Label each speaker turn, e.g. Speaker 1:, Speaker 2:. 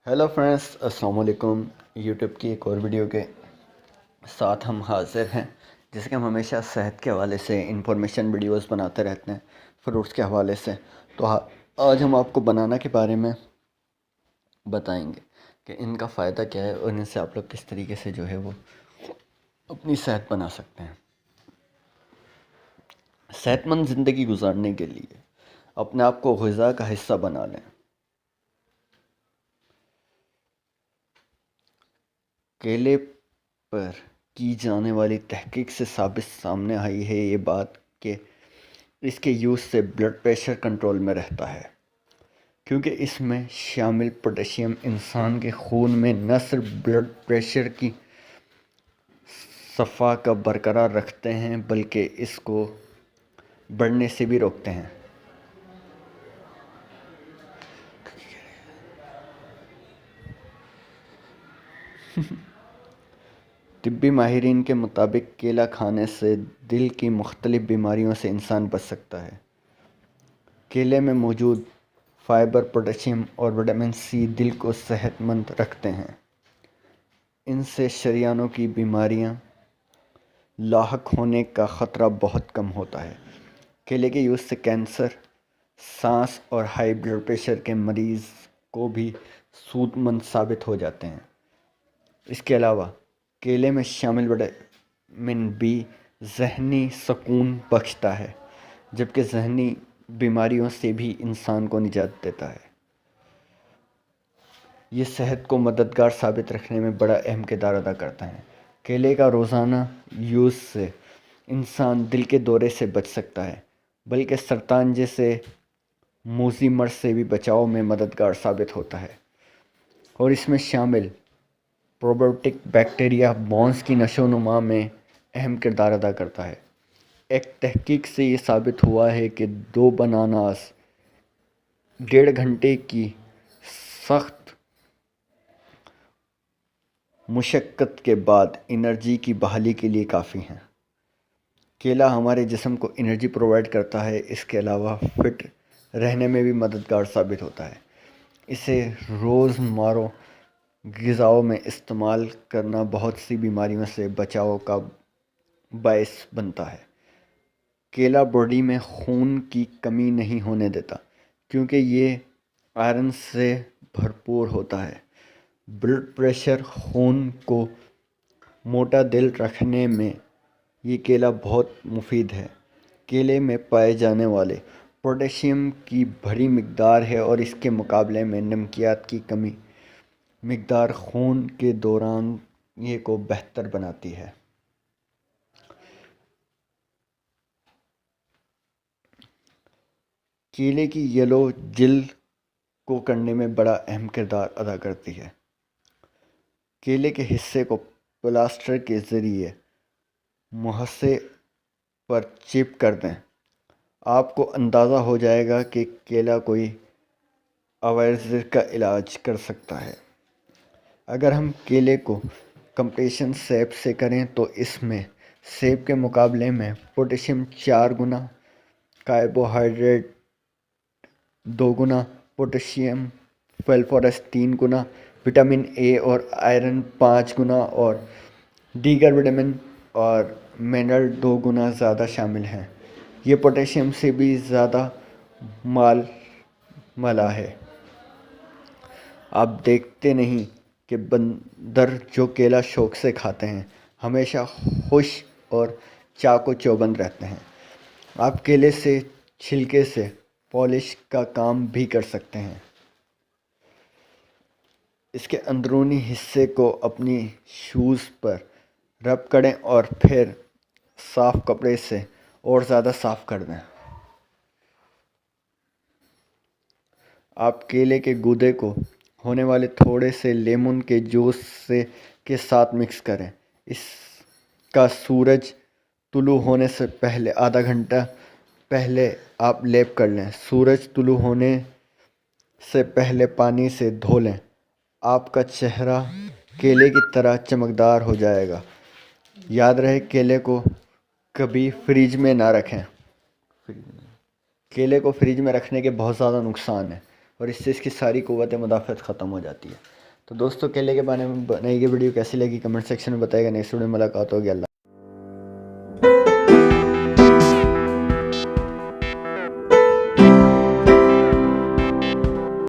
Speaker 1: Hello friends, السلام علیکم۔ YouTube کی ایک اور ویڈیو کے ساتھ ہم حاضر ہیں، جیسے کہ ہم ہمیشہ صحت کے حوالے سے انفارمیشن ویڈیوز بناتے رہتے ہیں، فروٹس کے حوالے سے۔ تو آج ہم آپ کو بنانا کے بارے میں بتائیں گے کہ ان کا فائدہ کیا ہے اور ان سے آپ لوگ کس طریقے سے جو ہے وہ اپنی صحت بنا سکتے ہیں۔ صحت مند زندگی گزارنے کے لیے اپنے آپ کو غذا کا حصہ بنا لیں۔ کیلے پر کی جانے والی تحقیق سے ثابت سامنے آئی ہے یہ بات کہ اس کے یوز سے بلڈ پریشر کنٹرول میں رہتا ہے، کیونکہ اس میں شامل پوٹیشیم انسان کے خون میں نہ صرف بلڈ پریشر کی صفحہ کا برقرار رکھتے ہیں بلکہ اس کو بڑھنے سے بھی روکتے ہیں۔ طبی ماہرین کے مطابق کیلا کھانے سے دل کی مختلف بیماریوں سے انسان بچ سکتا ہے۔ کیلے میں موجود فائبر، پوٹیشیم اور وٹامن سی دل کو صحت مند رکھتے ہیں۔ ان سے شریانوں کی بیماریاں لاحق ہونے کا خطرہ بہت کم ہوتا ہے۔ کیلے کے یوز سے کینسر، سانس اور ہائی بلڈ پریشر کے مریض کو بھی سود مند ثابت ہو جاتے ہیں۔ اس کے علاوہ کیلے میں شامل وٹامن بی ذہنی سکون بخشتا ہے، جبکہ ذہنی بیماریوں سے بھی انسان کو نجات دیتا ہے۔ یہ صحت کو مددگار ثابت رکھنے میں بڑا اہم کردار ادا کرتا ہے۔ کیلے کا روزانہ یوز سے انسان دل کے دورے سے بچ سکتا ہے، بلکہ سرطان جیسے موذی مرض سے بھی بچاؤ میں مددگار ثابت ہوتا ہے، اور اس میں شامل پروبیوٹک بیکٹیریا بونز کی نشو و نما میں اہم کردار ادا کرتا ہے۔ ایک تحقیق سے یہ ثابت ہوا ہے کہ 2 بناناس 1.5 گھنٹے کی سخت مشقت کے بعد انرجی کی بحالی کے لیے کافی ہیں۔ کیلا ہمارے جسم کو انرجی پرووائڈ کرتا ہے، اس کے علاوہ فٹ رہنے میں بھی مددگار ثابت ہوتا ہے۔ اسے روزمرہ غذاؤں میں استعمال کرنا بہت سی بیماریوں سے بچاؤ کا باعث بنتا ہے۔ کیلا باڈی میں خون کی کمی نہیں ہونے دیتا، کیونکہ یہ آئرن سے بھرپور ہوتا ہے۔ بلڈ پریشر، خون کو معتدل رکھنے میں یہ کیلا بہت مفید ہے۔ کیلے میں پائے جانے والے پوٹیشیم کی بڑی مقدار ہے اور اس کے مقابلے میں نمکیات کی کمی مقدار خون کے دورانیے کو بہتر بناتی ہے۔ کیلے کی یلو جلد کو کرنے میں بڑا اہم کردار ادا کرتی ہے۔ کیلے کے حصے کو پلاسٹر کے ذریعے مہسے پر چپ کر دیں۔ آپ کو اندازہ ہو جائے گا کہ کیلا کوئی عوارض کا علاج کر سکتا ہے۔ اگر ہم کیلے کو کمپیریزن سیب سے کریں تو اس میں سیب کے مقابلے میں پوٹیشیم 4 گنا، کاربوہائیڈریٹ 2 گنا، پوٹیشیم فاسفورس 3 گنا، وٹامن اے اور آئرن 5 گنا اور دیگر وٹامن اور منرل 2 گنا زیادہ شامل ہیں۔ یہ پوٹیشیم سے بھی زیادہ ملا ہے۔ آپ دیکھتے نہیں کہ بندر جو کیلا شوق سے کھاتے ہیں ہمیشہ خوش اور چاق و چوبند رہتے ہیں۔ آپ کیلے سے چھلکے سے پالش کا کام بھی کر سکتے ہیں۔ اس کے اندرونی حصے کو اپنی شوز پر رب کریں اور پھر صاف کپڑے سے اور زیادہ صاف کر دیں۔ آپ کیلے کے گودے کو ہونے والے تھوڑے سے لیمن کے جوس کے ساتھ مکس کریں۔ اس کا سورج طلوع ہونے سے پہلے آدھا گھنٹہ پہلے آپ لیپ کر لیں۔ سورج طلوع ہونے سے پہلے پانی سے دھو لیں۔ آپ کا چہرہ کیلے کی طرح چمکدار ہو جائے گا۔ یاد رہے کیلے کو کبھی فریج میں نہ رکھیں۔ کیلے کو فریج میں رکھنے کے بہت زیادہ نقصان ہیں۔ اور اس سے اس کی ساری قوت مدافعت ختم ہو جاتی ہے۔ تو دوستو کیلے کے بارے میں بنائی گئی ویڈیو کیسی لگی کمنٹ سیکشن میں بتائے گا۔ نیکسٹ ویڈیو میں ملاقات ہوگی۔ اللہ